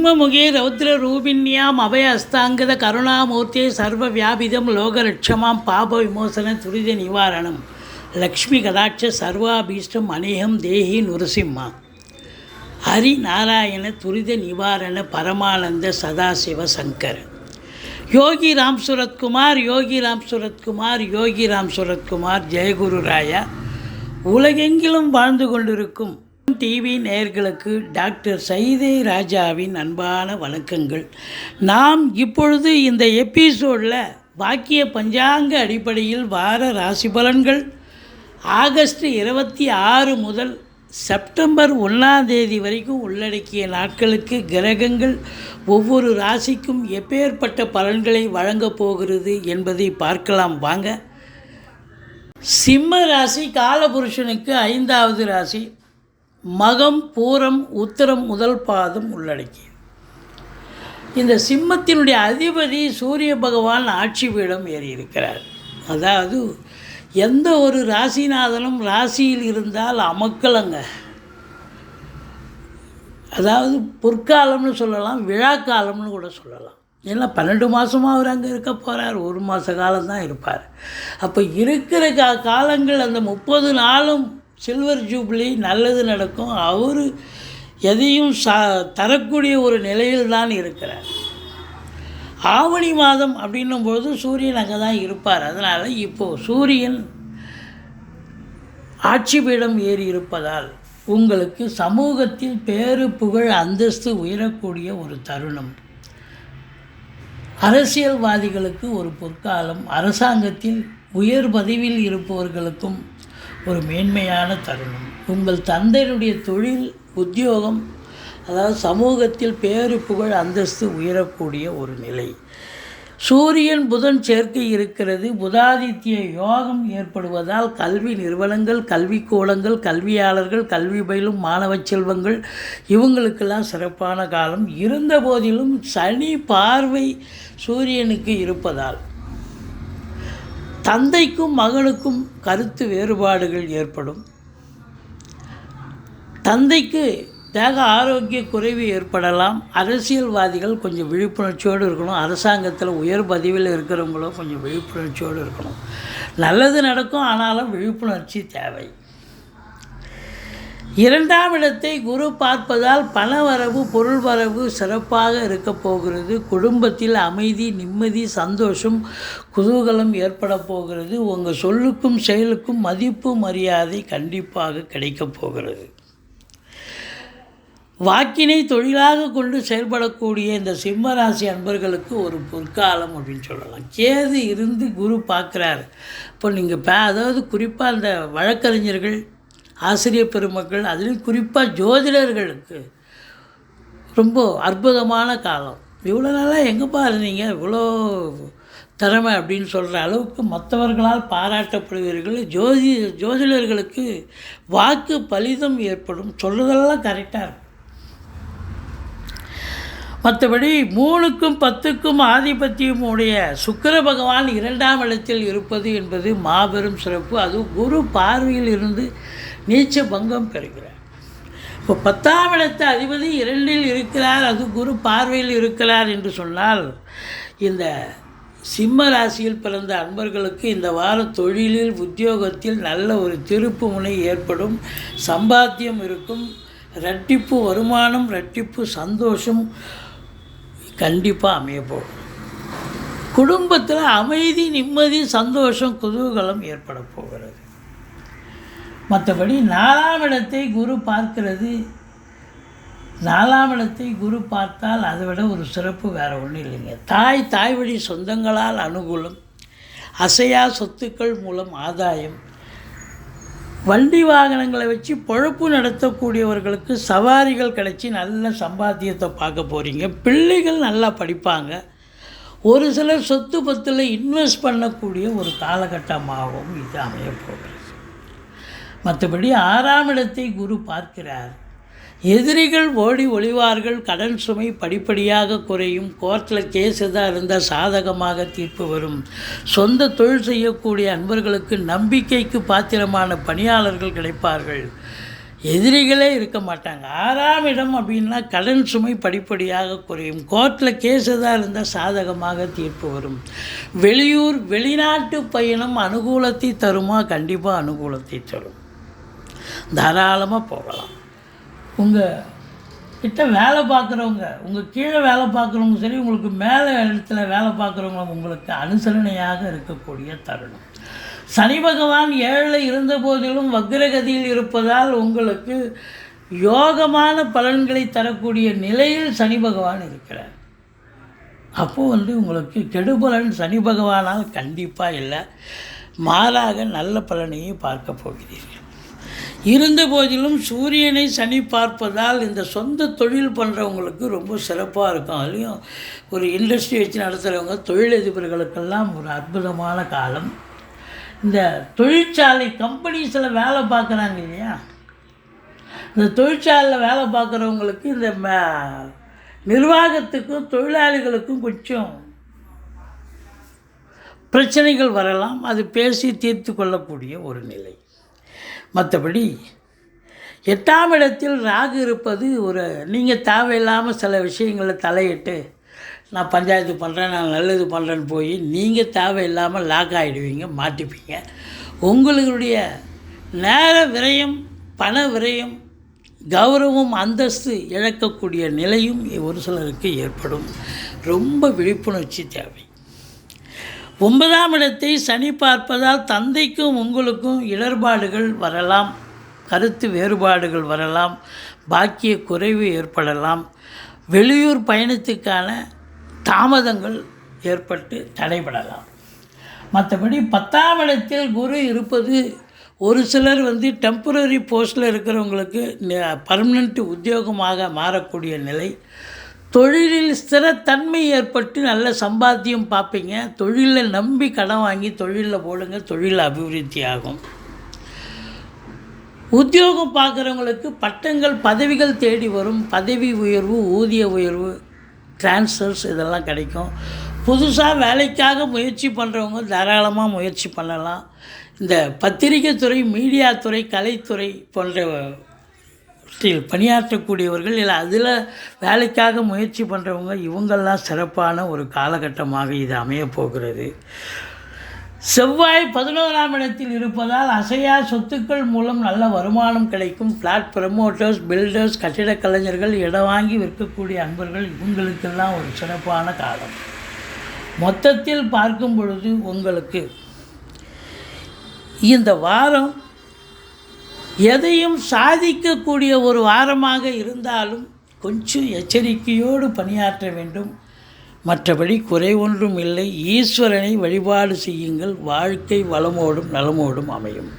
சிம்மமுகே ரௌத்ரரூபிண்யாம் அபய அஸ்தாங்கத கருணாமூர்த்தியை சர்வ வியாபிதம் லோகரட்சமாம் பாப விமோசன துரித நிவாரணம் லக்ஷ்மி கடாட்ச சர்வாபீஷ்டம் அநேகம் தேஹி நுரசிம்மா ஹரி நாராயண துரித நிவாரண பரமானந்த சதாசிவ சங்கர் யோகி ராம் சுரத்குமார் யோகி ராம் சுரத்குமார் யோகி ராம் சுரத்குமார் ஜெயகுரு ராயா. உலகெங்கிலும் வாழ்ந்து கொண்டிருக்கும் டிவி நேயர்களுக்கு டாக்டர் சைதை ராஜாவின் அன்பான வணக்கங்கள். நாம் இப்பொழுது இந்த எபிசோடில் வாக்கிய பஞ்சாங்க அடிப்படையில் வார ராசி பலன்கள் ஆகஸ்ட் 26 முதல் செப்டம்பர் 1 வரைக்கும் உள்ளடக்கிய நாட்களுக்கு கிரகங்கள் ஒவ்வொரு ராசிக்கும் எப்பேற்பட்ட பலன்களை வழங்கப் போகிறது என்பதை பார்க்கலாம் வாங்க. சிம்ம ராசி காலபுருஷனுக்கு 5வது ராசி. மகம் பூரம் உத்திரம் முதல் பாதம் உள்ளடக்கி இந்த சிம்மத்தினுடைய அதிபதி சூரிய பகவான் ஆட்சி பீடம் ஏறியிருக்கிறார். அதாவது எந்த ஒரு ராசிநாதனும் ராசியில் இருந்தால் அமக்கலங்க. அதாவது பொற்காலம்னு சொல்லலாம், விழாக்காலம்னு கூட சொல்லலாம். ஏன்னா 12 மாதமாக அவர் அங்கே இருக்க போகிறார், 1 மாத காலம்தான் இருப்பார். அப்போ இருக்கிற காலங்கள் அந்த 30 நாளும் சில்வர் ஜூப்ளி நல்லது நடக்கும். அவர் எதையும் தரக்கூடிய ஒரு நிலையில் தான் இருக்கிறார். ஆவணி மாதம் அப்படின்னும்போது சூரியன் அங்கே தான் இருப்பார். அதனால் இப்போது சூரியன் ஆட்சி பீடம் ஏறி இருப்பதால் உங்களுக்கு சமூகத்தில் பேரு புகழ் அந்தஸ்து உயரக்கூடிய ஒரு தருணம். அரசியல்வாதிகளுக்கு ஒரு பொற்காலம், அரசாங்கத்தில் உயர் பதவியில் இருப்பவர்களுக்கும் ஒரு மேன்மையான தருணம். உங்கள் தந்தையினுடைய தொழில் உத்தியோகம், அதாவது சமூகத்தில் பேரு புகழ் அந்தஸ்து உயரக்கூடிய ஒரு நிலை. சூரியன் புதன் சேர்க்கை இருக்கிறது. புதாதித்ய யோகம் ஏற்படுவதால் கல்வி நிறுவனங்கள், கல்விக்கூடங்கள், கல்வியாளர்கள், கல்வி பயிலும் மாணவ செல்வங்கள் இவங்களுக்கெல்லாம் சிறப்பான காலம். இருந்த போதிலும் சனி பார்வை சூரியனுக்கு இருப்பதால் தந்தைக்கும் மகனுக்கும் கருத்து வேறுபாடுகள் ஏற்படும். தந்தைக்கு தேக ஆரோக்கிய குறைவு ஏற்படலாம். அரசியல்வாதிகள் கொஞ்சம் விழிப்புணர்ச்சியோடு இருக்கணும். அரசாங்கத்தில் உயர் பதவியில் இருக்கிறவங்களும் கொஞ்சம் விழிப்புணர்ச்சியோடு இருக்கணும். நல்லது நடக்கும், ஆனாலும் விழிப்புணர்ச்சி தேவை. 2ஆம் இடத்தை குரு பார்ப்பதால் பணவரவு பொருள் வரவு சிறப்பாக இருக்க போகிறது. குடும்பத்தில் அமைதி, நிம்மதி, சந்தோஷம், குதூகலம் ஏற்பட போகிறது. உங்கள் சொல்லுக்கும் செயலுக்கும் மதிப்பு மரியாதை கண்டிப்பாக கிடைக்கப் போகிறது. வாக்கினை தொழிலாக கொண்டு செயல்படக்கூடிய இந்த சிம்மராசி அன்பர்களுக்கு ஒரு பொற்காலம் அப்படின்னு சொல்லலாம். கேது இருந்து குரு பார்க்குறாரு. இப்போ நீங்கள் அதாவது குறிப்பாக இந்த வழக்கறிஞர்கள், ஆசிரியர் பெருமக்கள், அதுலேயும் குறிப்பாக ஜோதிடர்களுக்கு ரொம்ப அற்புதமான காலம். இவ்வளோ நாளாக எங்கேப்பா இருந்தீங்க, இவ்வளோ திறமை அப்படின்னு சொல்கிற அளவுக்கு மற்றவர்களால் பாராட்டப்படுவீர்கள். ஜோதிடர்களுக்கு வாக்கு பலிதம் ஏற்படும். சொல்கிறதெல்லாம் கரெக்டாக இருக்கும். மற்றபடி 3க்கும் 10க்கும் ஆதிபத்தியம் உடைய சுக்கிர பகவான் 2ஆம் இடத்தில் இருப்பது என்பது மாபெரும் சிறப்பு. அதுவும் குரு பார்வையில் இருந்து நீச்ச பங்கம் பெறுகிறார். இப்போ 10ஆம் இடத்து அதிபதி 2இல் இருக்கிறார், அது குரு பார்வையில் இருக்கிறார் என்று சொன்னால் இந்த சிம்ம ராசியில் பிறந்த அன்பர்களுக்கு இந்த வார தொழிலில் உத்தியோகத்தில் நல்ல ஒரு திருப்பு முனை ஏற்படும். சம்பாத்தியம் இருக்கும். இரட்டிப்பு வருமானம், இரட்டிப்பு சந்தோஷம் கண்டிப்பாக அமையப்போகும். குடும்பத்தில் அமைதி, நிம்மதி, சந்தோஷம், குதூகலம் ஏற்பட போகிறது. மற்றபடி 4ஆம் இடத்தை குரு பார்க்கிறது. 4ஆம் இடத்தை குரு பார்த்தால் அதை விட ஒரு சிறப்பு வேறு ஒன்றும் இல்லைங்க. தாய் வழி சொந்தங்களால் அனுகூலம், அசையா சொத்துக்கள் மூலம் ஆதாயம், வண்டி வாகனங்களை வச்சு பொழப்பு நடத்தக்கூடியவர்களுக்கு சவாரிகள் கிடச்சி நல்ல சம்பாத்தியத்தை பார்க்க போகிறீங்க. பிள்ளைகள் நல்லா படிப்பாங்க. ஒரு சிலர் சொத்து பத்தில் இன்வெஸ்ட் பண்ணக்கூடிய ஒரு காலகட்டமாகவும் இது அமையப்போகிறது. மற்றபடி 6ஆம் இடத்தை குரு பார்க்கிறார். எதிரிகள் ஓடி ஒளிவார்கள். கடன் சுமை படிப்படியாக குறையும். கோர்ட்டில் கேஸ் எதாக இருந்தால் சாதகமாக தீர்ப்பு வரும். சொந்த தொழில் செய்யக்கூடிய அன்பர்களுக்கு நம்பிக்கைக்கு பாத்திரமான பணியாளர்கள் கிடைப்பார்கள். எதிரிகளே இருக்க மாட்டாங்க. 6ஆம் இடம் அப்படின்னா கடன் சுமை படிப்படியாக குறையும். கோர்ட்டில் கேஸ் எதாக இருந்தால் சாதகமாக தீர்ப்பு வரும். வெளியூர் வெளிநாட்டு பயணம் அனுகூலத்தை தருமா? கண்டிப்பாக அனுகூலத்தை தரும். தாராளமாக போகலாம். உங்கள் கிட்ட வேலை பார்க்குறவங்க, உங்கள் கீழே வேலை பார்க்குறவங்க சரி, உங்களுக்கு மேலே இடத்துல வேலை பார்க்குறவங்க உங்களுக்கு அனுசரணையாக இருக்கக்கூடிய தருணம். சனி பகவான் 7ல் இருந்த போதிலும் வக்ரகதியில் இருப்பதால் உங்களுக்கு யோகமான பலன்களை தரக்கூடிய நிலையில் சனி பகவான் இருக்கிறார். அப்போது உங்களுக்கு கெடுபலன் சனி பகவானால் கண்டிப்பாக இல்லை, மாறாக நல்ல பலனையே பார்க்க போகிறீர்கள். இருந்த போதிலும் சூரியனை சனி பார்ப்பதால் இந்த சொந்த தொழில் பண்ணுறவங்களுக்கு ரொம்ப சிறப்பாக இருக்கும். அதுலேயும் ஒரு இண்டஸ்ட்ரி வச்சு நடத்துகிறவங்க, தொழிலதிபர்களுக்கெல்லாம் ஒரு அற்புதமான காலம். இந்த தொழிற்சாலை கம்பெனிஸில் வேலை பார்க்குறாங்க இல்லையா, இந்த தொழிற்சாலையில் வேலை பார்க்குறவங்களுக்கு இந்த நிர்வாகத்துக்கும் தொழிலாளிகளுக்கும் கொஞ்சம் பிரச்சனைகள் வரலாம். அது பேசி தீர்த்து கொள்ளக்கூடிய ஒரு நிலை. மற்றபடி 8ஆம் இடத்தில் ராகு இருப்பது நீங்கள் தேவையில்லாமல் சில விஷயங்களை தலையிட்டு நான் பஞ்சாயத்து பண்ணுறேன், நான் நல்லது பண்ணுறேன்னு போய் நீங்கள் தேவையில்லாமல் லாக் ஆகிடுவீங்க, மாட்டிப்பீங்க. உங்களுடைய நேர விரயம், பண விரயம், கௌரவம், அந்தஸ்து இழக்கக்கூடிய நிலையும் ஒரு சிலருக்கு ஏற்படும். ரொம்ப விழிப்புணர்ச்சி தேவை. 9ஆம் இடத்தை சனி பார்ப்பதால் தந்தைக்கும் உங்களுக்கும் இடர்பாடுகள் வரலாம், கருத்து வேறுபாடுகள் வரலாம், பாக்கிய குறைவு ஏற்படலாம், வெளியூர் பயணத்துக்கான தாமதங்கள் ஏற்பட்டு தடைபடலாம். மற்றபடி 10ஆம் இடத்தில் குரு இருப்பது ஒரு சிலர் டெம்பரரி போஸ்ட்டில் இருக்கிறவங்களுக்கு பர்மனெண்ட் உத்தியோகமாக மாறக்கூடிய நிலை. தொழிலில் ஸ்திரத்தன்மை ஏற்பட்டு நல்ல சம்பாத்தியம் பார்ப்பீங்க. தொழிலில் நம்பி கடன் வாங்கி தொழிலில் போடுங்க, தொழில் அபிவிருத்தி ஆகும். உத்தியோகம் பார்க்குறவங்களுக்கு பட்டங்கள் பதவிகள் தேடி வரும். பதவி உயர்வு, ஊதிய உயர்வு, டிரான்ஸ்ஃபர்ஸ் இதெல்லாம் கிடைக்கும். புதுசாக வேலைக்காக முயற்சி பண்ணுறவங்க தாராளமாக முயற்சி பண்ணலாம். இந்த பத்திரிகை துறை, மீடியா துறை, கலைத்துறை போன்ற பணியாற்றக்கூடியவர்கள் இல்லை அதில் வேலைக்காக முயற்சி பண்ணுறவங்க இவங்கெல்லாம் சிறப்பான ஒரு காலகட்டமாக இது அமையப்போகிறது. செவ்வாய் 11ஆம் இடத்தில் இருப்பதால் அசையா சொத்துக்கள் மூலம் நல்ல வருமானம் கிடைக்கும். ஃப்ளாட் ப்ரமோட்டர்ஸ், பில்டர்ஸ், கட்டிடக் கலைஞர்கள், இடம் வாங்கி விற்கக்கூடிய அன்பர்கள் இவங்களுக்கெல்லாம் ஒரு சிறப்பான காலம். மொத்தத்தில் பார்க்கும் பொழுது உங்களுக்கு இந்த வாரம் எதையும் சாதிக்கக்கூடிய ஒரு வாரமாக இருந்தாலும் கொஞ்சம் எச்சரிக்கையோடு பணியாற்ற வேண்டும். மற்றபடி குறை ஒன்றும் இல்லை. ஈஸ்வரனை வழிபாடு செய்யுங்கள். வாழ்க்கை வளமோடும் நலமோடும் அமையும்.